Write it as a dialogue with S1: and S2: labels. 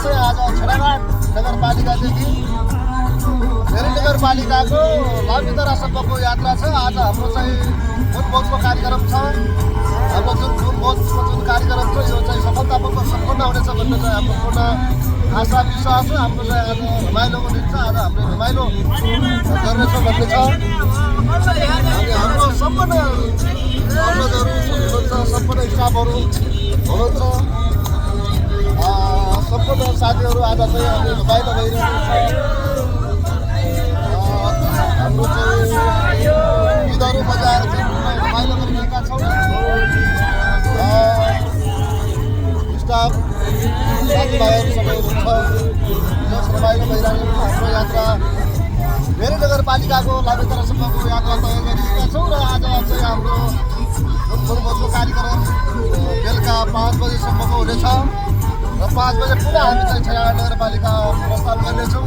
S1: चाहिँ आज छेडाघाट नगरपालिकादेखि धेरै नगरपालिकाको लामितारासम्मको यात्रा छ। आज हाम्रो चाहिँ वनभोजको कार्यक्रम छ। हाम्रो जुन वनभोजको जुन कार्यक्रम छ यो चाहिँ सफलतापूर्वक सम्पन्न हुनेछ भन्ने चाहिँ हाम्रो पूर्ण आशा विश्वास छ। हाम्रो चाहिँ आज रमाइलोको दिन छ। आज हामीले रमाइलो गर्नेछौँ भन्ने छ। अनि हाम्रो सम्पूर्ण अनुरोधहरू हुनुहुन्छ, सम्पूर्ण स्टाफहरू हुनुहुन्छ, सम्पूर्ण साथीहरू आज चाहिँ हामी रमाइलो भइरहेको छ। हाम्रो चाहिँ गीतहरू बजाएर चाहिँ रमाइलो गरिरहेका छौँ। स्टाफ साथीभाइहरू सबै हुनुहुन्छ, जस रमाइलो भइरहेको छ। हाम्रो यात्रा धेरै नगरपालिकाको लामितारासम्मको यात्रा तय गरिरहेका छौँ र आज चाहिँ हाम्रो वनभोजको कार्यक्रम बेलुका 5 बजीसम्मको हुनेछ र 5 बजे पुनः हामी चाहिँ छेडाघाट नगरपालिका प्रस्थान गर्नेछौँ।